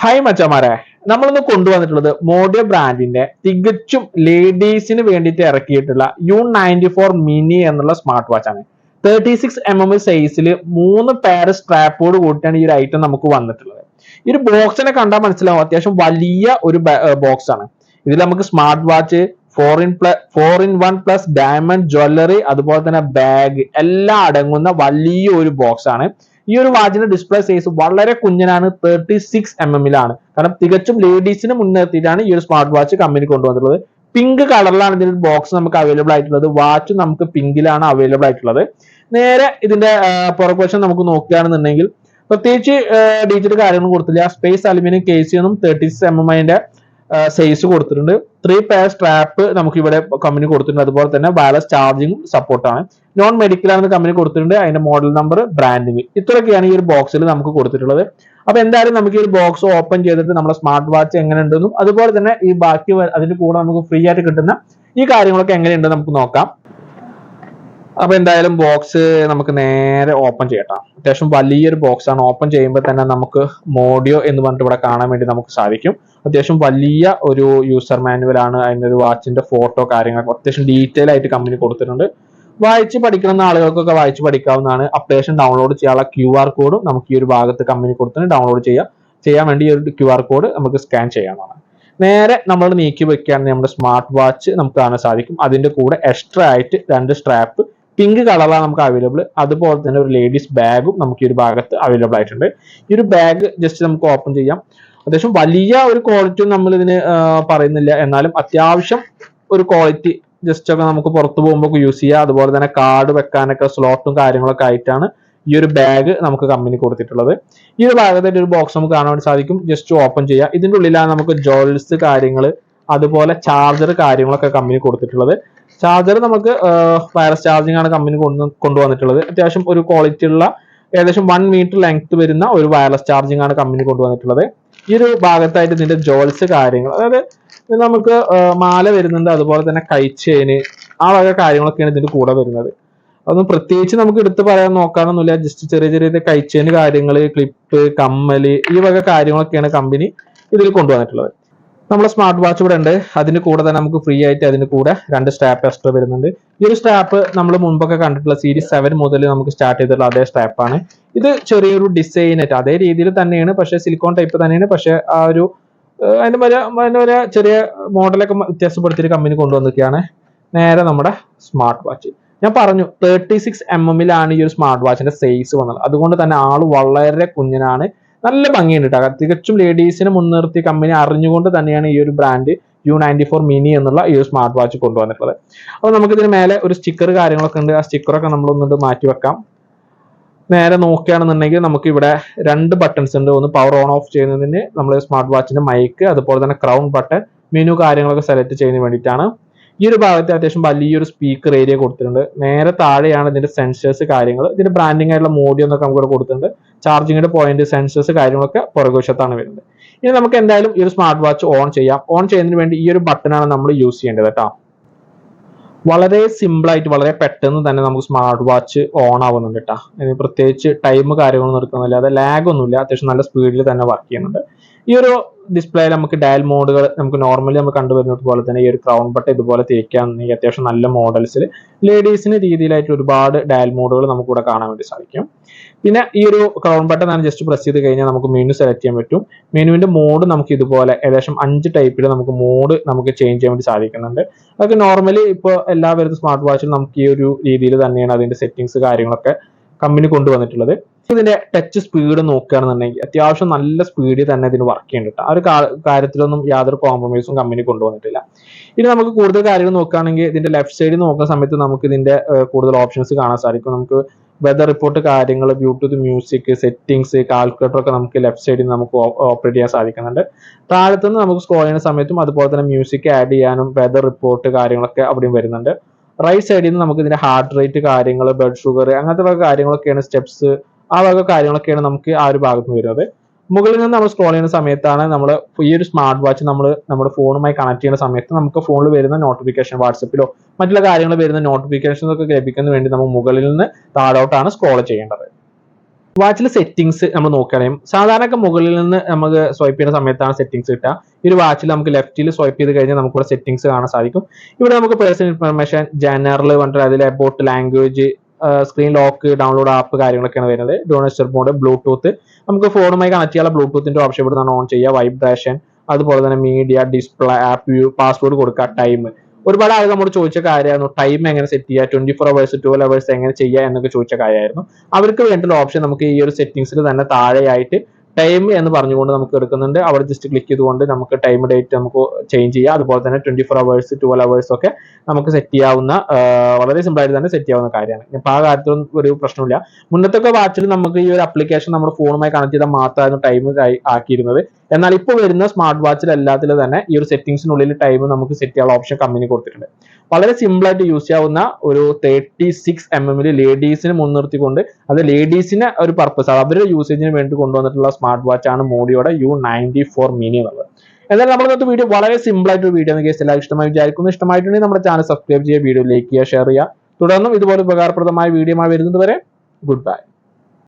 Hi മച്ചമാരെ, നമ്മളിന്ന് കൊണ്ടുവന്നിട്ടുള്ളത് മോഡിയോ ബ്രാൻഡിന്റെ തികച്ചും ലേഡീസിന് വേണ്ടിയിട്ട് ഇറക്കിയിട്ടുള്ള U94 മിനി എന്നുള്ള സ്മാർട്ട് വാച്ച് ആണ്. 36mm സൈസിൽ 3 പെയർ സ്ട്രാപ്പോട് കൂട്ടിയാണ് ഈ ഒരു ഐറ്റം നമുക്ക് വന്നിട്ടുള്ളത്. ഈ ഒരു ബോക്സിനെ കണ്ടാൽ മനസ്സിലാവും, അത്യാവശ്യം വലിയ ഒരു ബോക്സ് ആണ്. ഇതിൽ നമുക്ക് smart watch, 4in1 plus diamond jewellery, അതുപോലെ തന്നെ ബാഗ് എല്ലാം അടങ്ങുന്ന വലിയ ഒരു ബോക്സ് ആണ്. ഈ ഒരു വാച്ചിന്റെ ഡിസ്പ്ലേ സൈസ് വളരെ കുഞ്ഞനാണ്, 36mm കാരണം തികച്ചും ലേഡീസിന് മുൻനിർത്തിയിട്ടാണ് ഈ ഒരു സ്മാർട്ട് വാച്ച് കമ്പനി കൊണ്ടുവന്നിട്ടുള്ളത്. പിങ്ക് കളറിലാണ് ഇതിന്റെ ബോക്സ് നമുക്ക് അവൈലബിൾ ആയിട്ടുള്ളത്. വാച്ച് നമുക്ക് പിങ്കിലാണ് അവൈലബിൾ ആയിട്ടുള്ളത്. നേരെ ഇതിന്റെ പുറകുവശം നമുക്ക് നോക്കുകയാണെന്നുണ്ടെങ്കിൽ പ്രത്യേകിച്ച് ഡീറ്റെയിൽ കാര്യങ്ങളും കൊടുത്തില്ല. സ്പേസ് അലുമിനിയം കേസിയൊന്നും 36mm അതിന്റെ സൈസ് കൊടുത്തിട്ടുണ്ട്. 3 പെയർ സ്ട്രാപ്പ് നമുക്ക് ഇവിടെ കമ്പനി കൊടുത്തിട്ടുണ്ട്. അതുപോലെ തന്നെ വയർലെസ് ചാർജിങ്ങും സപ്പോർട്ടാണ്. നോൺ മെഡിക്കൽ ആണെന്ന് കമ്പനി കൊടുത്തിട്ടുണ്ട്. അതിന്റെ മോഡൽ നമ്പർ, ബ്രാൻഡിങ്, ഇത്രയൊക്കെയാണ് ഈ ഒരു ബോക്സിൽ നമുക്ക് കൊടുത്തിട്ടുള്ളത്. അപ്പൊ എന്തായാലും നമുക്ക് ഈ ഒരു ബോക്സ് ഓപ്പൺ ചെയ്തിട്ട് നമ്മുടെ സ്മാർട്ട് വാച്ച് എങ്ങനെ ഉണ്ടെന്നും അതുപോലെ തന്നെ ഈ ബാക്കി അതിന്റെ കൂടെ നമുക്ക് ഫ്രീ ആയിട്ട് കിട്ടുന്ന ഈ കാര്യങ്ങളൊക്കെ എങ്ങനെയുണ്ടെന്ന് നമുക്ക് നോക്കാം. അപ്പൊ എന്തായാലും ബോക്സ് നമുക്ക് നേരെ ഓപ്പൺ ചെയ്യട്ടാം. അത്യാവശ്യം വലിയൊരു ബോക്സ് ആണ്. ഓപ്പൺ ചെയ്യുമ്പോൾ തന്നെ നമുക്ക് മോഡിയോ എന്ന് പറഞ്ഞിട്ട് ഇവിടെ കാണാൻ വേണ്ടി നമുക്ക് സാധിക്കും. അത്യാവശ്യം വലിയ ഒരു യൂസർ മാനുവൽ ആണ്. അതിന്റെ ഒരു വാച്ചിന്റെ ഫോട്ടോ കാര്യങ്ങളൊക്കെ അത്യാവശ്യം ഡീറ്റെയിൽ ആയിട്ട് കമ്പനി കൊടുത്തിട്ടുണ്ട്. വായിച്ച് പഠിക്കുന്ന ആളുകൾക്കൊക്കെ വായിച്ച് പഠിക്കാവുന്നതാണ്. അപ്ലിക്കേഷൻ ഡൗൺലോഡ് ചെയ്യാനുള്ള QR കോഡും നമുക്ക് ഈ ഒരു ഭാഗത്ത് കമ്പനി കൊടുത്തിട്ടുണ്ട്. ഡൗൺലോഡ് ചെയ്യാൻ വേണ്ടി ഈ ഒരു QR കോഡ് നമുക്ക് സ്കാൻ ചെയ്യാവുന്നതാണ്. നേരെ നമ്മൾ നീക്കി വെക്കുകയാണെങ്കിൽ നമ്മുടെ സ്മാർട്ട് വാച്ച് നമുക്ക് കാണാൻ സാധിക്കും. അതിന്റെ കൂടെ എക്സ്ട്രാ ആയിട്ട് 2 സ്ട്രാപ്പ് പിങ്ക് കളറാണ് നമുക്ക് അവൈലബിൾ. അതുപോലെ തന്നെ ഒരു ലേഡീസ് ബാഗും നമുക്ക് ഈ ഒരു ഭാഗത്ത് അവൈലബിൾ ആയിട്ടുണ്ട്. ഈ ഒരു ബാഗ് ജസ്റ്റ് നമുക്ക് ഓപ്പൺ ചെയ്യാം. അത്യാവശ്യം വലിയ ഒരു ക്വാളിറ്റി നമ്മൾ ഇതിന് പറയുന്നില്ല, എന്നാലും അത്യാവശ്യം ഒരു ക്വാളിറ്റി ജസ്റ്റ് ഒക്കെ നമുക്ക് പുറത്തു പോകുമ്പോൾ യൂസ് ചെയ്യാം. അതുപോലെ തന്നെ കാർഡ് വെക്കാനൊക്കെ സ്ലോട്ടും കാര്യങ്ങളൊക്കെ ആയിട്ടാണ് ഈ ഒരു ബാഗ് നമുക്ക് കമ്പനി കൊടുത്തിട്ടുള്ളത്. ഈ ഒരു ഭാഗത്തായിട്ട് ഒരു ബോക്സ് നമുക്ക് കാണാൻ വേണ്ടി സാധിക്കും. ജസ്റ്റ് ഓപ്പൺ ചെയ്യാം. ഇതിന്റെ ഉള്ളിലാണ് നമുക്ക് ജോൾസ് കാര്യങ്ങൾ, അതുപോലെ ചാർജർ കാര്യങ്ങളൊക്കെ കമ്പനി കൊടുത്തിട്ടുള്ളത്. ചാർജർ നമുക്ക് വയർലെസ് ചാർജിങ് ആണ് കമ്പനി കൊണ്ടുവന്നിട്ടുള്ളത്. അത്യാവശ്യം ഒരു ക്വാളിറ്റി ഉള്ള ഏകദേശം 1 മീറ്റർ ലെങ്ത് വരുന്ന ഒരു വയർലെസ് ചാർജിങ് ആണ് കമ്പനി കൊണ്ടുവന്നിട്ടുള്ളത്. ഈ ഒരു ഭാഗത്തായിട്ട് ഇതിന്റെ ജോൾസ് കാര്യങ്ങൾ, അതായത് നമുക്ക് മാല വരുന്നുണ്ട്, അതുപോലെ തന്നെ കൈച്ചെയിന്, ആ വക കാര്യങ്ങളൊക്കെയാണ് ഇതിന്റെ കൂടെ വരുന്നത്. അതൊന്നും പ്രത്യേകിച്ച് നമുക്ക് എടുത്ത് പറയാൻ നോക്കാനൊന്നുമില്ല. ജസ്റ്റ് ചെറിയ ചെറിയ കൈച്ചെയിന് കാര്യങ്ങള്, ക്ലിപ്പ്, കമ്മല്, ഈ വക കാര്യങ്ങളൊക്കെയാണ് കമ്പനി ഇതിൽ കൊണ്ടുവന്നിട്ടുള്ളത്. നമ്മുടെ സ്മാർട്ട് വാച്ച് ഇവിടെ ഉണ്ട്. അതിന് കൂടെ തന്നെ നമുക്ക് ഫ്രീ ആയിട്ട് അതിന് കൂടെ 2 സ്ട്രാപ്പ് എക്സ്ട്രാ വരുന്നുണ്ട്. ഈ ഒരു സ്ട്രാപ്പ് നമ്മൾ മുൻപൊക്കെ കണ്ടിട്ടുള്ള സീരീസ് 7 മുതൽ നമുക്ക് സ്റ്റാർട്ട് ചെയ്തിട്ടുള്ള അതേ സ്ട്രാപ്പാണ്. ഇത് ചെറിയൊരു ഡിസൈനായിട്ട് അതേ രീതിയിൽ തന്നെയാണ്, പക്ഷേ സിലിക്കോൺ ടൈപ്പ് തന്നെയാണ്. പക്ഷേ ആ ഒരു അതിന്റെ ഒരു ചെറിയ മോഡലൊക്കെ വ്യത്യാസപ്പെടുത്തിയിട്ട് കമ്പനി കൊണ്ടുവന്നിരിക്കുകയാണ്. നേരെ നമ്മുടെ സ്മാർട്ട് വാച്ച് ഞാൻ പറഞ്ഞു 36mm ഈ ഒരു സ്മാർട്ട് വാച്ചിന്റെ സൈസ് വന്നത്. അതുകൊണ്ട് തന്നെ ആള് വളരെ കുഞ്ഞനാണ്. നല്ല ഭംഗിയുണ്ട് കേട്ടോ. തികച്ചും ലേഡീസിനെ മുൻനിർത്തി കമ്പനി അറിഞ്ഞുകൊണ്ട് തന്നെയാണ് ഈ ഒരു ബ്രാൻഡ് U94 മിനി എന്നുള്ള ഈ ഒരു സ്മാർട്ട് വാച്ച് കൊണ്ടുവന്നിട്ടുള്ളത്. അപ്പൊ നമുക്ക് ഇതിന് മേലെ ഒരു സ്റ്റിക്കർ കാര്യങ്ങളൊക്കെ ഉണ്ട്. ആ സ്റ്റിക്കറൊക്കെ നമ്മൾ ഒന്നുകൊണ്ട് മാറ്റി വെക്കാം. നേരെ നോക്കുകയാണെന്നുണ്ടെങ്കിൽ നമുക്ക് ഇവിടെ 2 ബട്ടൺസ് ഉണ്ട്. ഒന്ന് പവർ ഓൺ ഓഫ് ചെയ്യുന്നതിന് നമ്മൾ സ്മാർട്ട് വാച്ചിന്റെ മൈക്ക്, അതുപോലെ തന്നെ ക്രൗൺ ബട്ടൺ, മെനു കാര്യങ്ങളൊക്കെ സെലക്ട് ചെയ്യുന്നതിന് വേണ്ടിയിട്ടാണ്. ഈ ഒരു ഭാഗത്ത് അത്യാവശ്യം വലിയൊരു സ്പീക്കർ ഏരിയ കൊടുത്തിട്ടുണ്ട്. നേരെ താഴെയാണ് ഇതിന്റെ സെൻസേഴ്സ് കാര്യങ്ങൾ. ഇതിന്റെ ബ്രാൻഡിങ് ആയിട്ടുള്ള മോഡിയോ എന്നൊക്കെ നമുക്ക് കൊടുത്തിട്ടുണ്ട്. ചാർജിങ്ങിന്റെ പോയിന്റ്, സെൻസേഴ്സ് കാര്യങ്ങളൊക്കെ പുറകുവശത്താണ് വരുന്നത്. ഇനി നമുക്ക് എന്തായാലും ഈ ഒരു സ്മാർട്ട് വാച്ച് ഓൺ ചെയ്യാം. ഓൺ ചെയ്യുന്നതിന് വേണ്ടി ഈ ഒരു ബട്ടണാണ് നമ്മൾ യൂസ് ചെയ്യേണ്ടത് കേട്ടോ. വളരെ സിമ്പിൾ ആയിട്ട് വളരെ പെട്ടെന്ന് തന്നെ നമുക്ക് സ്മാർട്ട് വാച്ച് ഓൺ ആവുന്നുണ്ട് കേട്ടോ. പ്രത്യേകിച്ച് ടൈം കാര്യങ്ങളൊന്നും എടുക്കുന്നില്ല, അത് ലാഗ് ഒന്നുമില്ല. അത്യാവശ്യം നല്ല സ്പീഡിൽ തന്നെ വർക്ക് ചെയ്യുന്നുണ്ട്. ഈ ഒരു ഡിസ്പ്ലേയിൽ നമുക്ക് ഡയൽ മോഡുകൾ നമുക്ക് നോർമലി നമ്മൾ കണ്ടുവരുന്നത് പോലെ തന്നെ ഈ ഒരു ക്രൗൺ ബട്ടൺ ഇതുപോലെ തിരിക്കുകയാണെന്നുണ്ടെങ്കിൽ അത്യാവശ്യം നല്ല മോഡൽസിൽ ലേഡീസിന് രീതിയിലായിട്ട് ഒരുപാട് ഡയൽ മോഡുകൾ നമുക്ക് ഇവിടെ കാണാൻ വേണ്ടി സാധിക്കും. പിന്നെ ഈ ഒരു ക്രൗൺ ബട്ടൺ ആണ് ജസ്റ്റ് പ്രസ് ചെയ്ത് കഴിഞ്ഞാൽ നമുക്ക് മെനു സെലക്ട് ചെയ്യാൻ പറ്റും. മെനുവിന്റെ മോഡ് നമുക്ക് ഇതുപോലെ ഏകദേശം 5 ടൈപ്പിൽ നമുക്ക് മോഡ് നമുക്ക് ചേഞ്ച് ചെയ്യാൻ വേണ്ടി സാധിക്കുന്നുണ്ട്. അതൊക്കെ നോർമലി ഇപ്പോൾ എല്ലാ വരുന്ന സ്മാർട്ട് വാച്ചിലും നമുക്ക് ഈ ഒരു രീതിയിൽ തന്നെയാണ് അതിന്റെ സെറ്റിംഗ്സ് കാര്യങ്ങളൊക്കെ കമ്പനി കൊണ്ടുവന്നിട്ടുള്ളത്. ഇതിന്റെ ടച്ച് സ്പീഡ് നോക്കുകയാണെന്നുണ്ടെങ്കിൽ അത്യാവശ്യം നല്ല സ്പീഡിൽ തന്നെ ഇതിന് വർക്ക് ചെയ്യുന്നുണ്ട്. ആ ഒരു കാര്യത്തിലൊന്നും യാതൊരു കോംപ്രമൈസും കമ്പനി കൊണ്ടുവന്നിട്ടില്ല. ഇനി നമുക്ക് കൂടുതൽ കാര്യങ്ങൾ നോക്കുകയാണെങ്കിൽ ഇതിന്റെ ലെഫ്റ്റ് സൈഡിൽ നോക്കുന്ന സമയത്ത് നമുക്ക് ഇതിന്റെ കൂടുതൽ ഓപ്ഷൻസ് കാണാൻ സാധിക്കും. നമുക്ക് വെതർ റിപ്പോർട്ട് കാര്യങ്ങൾ, ബ്ലൂടൂത്ത് മ്യൂസിക്, സെറ്റിംഗ്സ്, കാൽക്കുലേറ്റർ ഒക്കെ നമുക്ക് ലെഫ്റ്റ് സൈഡിൽ നമുക്ക് ഓപ്പറേറ്റ് ചെയ്യാൻ സാധിക്കുന്നുണ്ട്. താഴത്തുനിന്ന് നമുക്ക് സ്ക്രോൾ ചെയ്യുന്ന സമയത്തും അതുപോലെ തന്നെ മ്യൂസിക് ആഡ് ചെയ്യാനും വെതർ റിപ്പോർട്ട് കാര്യങ്ങളൊക്കെ അവിടെയും വരുന്നുണ്ട്. റൈറ്റ് സൈഡിൽ നിന്ന് നമുക്ക് ഇതിന്റെ ഹാർട്ട് റേറ്റ് കാര്യങ്ങൾ, ബ്ലഡ് ഷുഗർ, അങ്ങനത്തെ കാര്യങ്ങളൊക്കെയാണ്, സ്റ്റെപ്സ്, ആ വക കാര്യങ്ങളൊക്കെയാണ് നമുക്ക് ആ ഒരു ഭാഗത്ത് വരുന്നത്. മുകളിൽ നിന്ന് നമ്മൾ സ്ക്രോൾ ചെയ്യുന്ന സമയത്താണ് നമ്മൾ ഈ ഒരു സ്മാർട്ട് വാച്ച് നമ്മുടെ ഫോണുമായി കണക്ട് ചെയ്യുന്ന സമയത്ത് നമുക്ക് ഫോണിൽ വരുന്ന നോട്ടിഫിക്കേഷൻ, വാട്സപ്പിലോ മറ്റുള്ള കാര്യങ്ങൾ വരുന്ന നോട്ടിഫിക്കേഷൻസ് ഒക്കെ ലഭിക്കുന്നതിന് വേണ്ടി നമ്മൾ മുകളിൽ നിന്ന് താഴോട്ടാണ് സ്ക്രോൾ ചെയ്യേണ്ടത്. വാച്ചിൽ സെറ്റിംഗ്സ് നമ്മൾ നോക്കുകയാണെങ്കിൽ സാധാരണ മുകളിൽ നിന്ന് നമുക്ക് സ്വൈപ്പ് ചെയ്യുന്ന സമയത്താണ് സെറ്റിംഗ്സ് കിട്ടുക. ഈ ഒരു വാച്ചിൽ നമുക്ക് ലെഫ്റ്റിൽ സ്വൈപ്പ് ചെയ്ത് കഴിഞ്ഞാൽ നമുക്ക് ഇവിടെ സെറ്റിംഗ്സ് കാണാൻ സാധിക്കും. ഇവിടെ നമുക്ക് പേഴ്സണൽ ഇൻഫർമേഷൻ, ജനറൽ പറഞ്ഞിട്ട് അതിൽ about language, screen lock, download app കാര്യങ്ങളൊക്കെയാണ് വരുന്നത്. ഡോണസ്റ്റർ മോഡ്, ബ്ലൂടൂത്ത്, നമുക്ക് ഫോണുമായി കണക്ട് ചെയ്യാനുള്ള ബ്ലൂടൂത്തിന്റെ ഓപ്ഷൻ ഇവിടെ നിന്ന് ഓൺ ചെയ്യുക, വൈബ്രേഷൻ, അതുപോലെ തന്നെ media, display, app view, password കൊടുക്കുക, ടൈം. ഒരുപാട് ആളുകൾ നമ്മൾ ചോദിച്ച കാര്യമായിരുന്നു ടൈം എങ്ങനെ സെറ്റ് ചെയ്യുക, 24 hours 12 hours എങ്ങനെ ചെയ്യുക എന്നൊക്കെ ചോദിച്ച കാര്യമായിരുന്നു. അവർക്ക് വേണ്ടിയുള്ള ഓപ്ഷൻ നമുക്ക് ഈ ഒരു സെറ്റിംഗ്സിൽ തന്നെ താഴെയായിട്ട് ടൈം എന്ന് പറഞ്ഞുകൊണ്ട് നമുക്ക് എടുക്കുന്നുണ്ട്. അവിടെ ജസ്റ്റ് ക്ലിക്ക് ചെയ്തുകൊണ്ട് നമുക്ക് ടൈം ഡേറ്റ് നമുക്ക് ചേഞ്ച് ചെയ്യാം. അതുപോലെ തന്നെ 24 hours 12 hours ഒക്കെ നമുക്ക് സെറ്റ് ചെയ്യാവുന്ന വളരെ സിമ്പിൾ ആയിട്ട് തന്നെ സെറ്റ് ചെയ്യാവുന്ന കാര്യമാണ്. ഇപ്പൊ ആ കാര്യത്തിലൊന്നും ഒരു പ്രശ്നമില്ല. മുന്നത്തൊക്കെ വാച്ചിൽ നമുക്ക് ഈ ഒരു ആപ്ലിക്കേഷൻ നമ്മുടെ ഫോണുമായി കണക്ട് ചെയ്താൽ മാത്രമായിരുന്നു ടൈം ആക്കിയിരുന്നത്. എന്നാൽ ഇപ്പോൾ വരുന്ന സ്മാർട്ട് വാച്ചിൽ എല്ലാത്തിലും തന്നെ ഈ ഒരു സെറ്റിംഗ്സിനുള്ളിൽ ടൈം നമുക്ക് സെറ്റ് ചെയ്യാനുള്ള ഓപ്ഷൻ കമ്പനി കൊടുത്തിട്ടുണ്ട്. വളരെ സിമ്പിൾ ആയിട്ട് യൂസ് ചെയ്യാവുന്ന ഒരു 36 mm ലേഡീസിനെ മുൻനിർത്തിക്കൊണ്ട്, അത് ലേഡീസിന് ഒരു പർപ്പസ്, അവരുടെ യൂസേജിന് വേണ്ടി കൊണ്ടുവന്നിട്ടുള്ള സ്മാർട്ട് വാച്ച് ആണ് മോഡിയോടെ U94 mini എന്നുള്ളത്. എന്നാലും നമ്മൾ ഇന്നത്തെ വീഡിയോ വളരെ സിമ്പിൾ ആയിട്ട് വീഡിയോ കേസ് എല്ലാവരും ഇഷ്ടമായി വിചാരിക്കുന്നു. ഇഷ്ടമായിട്ടുണ്ടെങ്കിൽ നമ്മുടെ ചാനൽ സബ്സ്ക്രൈബ് ചെയ്യുക, വീഡിയോ ലൈക്ക് ചെയ്യുക, ഷെയർ ചെയ്യുക. തുടർന്നും ഇതുപോലെ ഉപകാരപ്രദമായ വീഡിയോ വരുന്നത് വരെ ഗുഡ് ബൈ.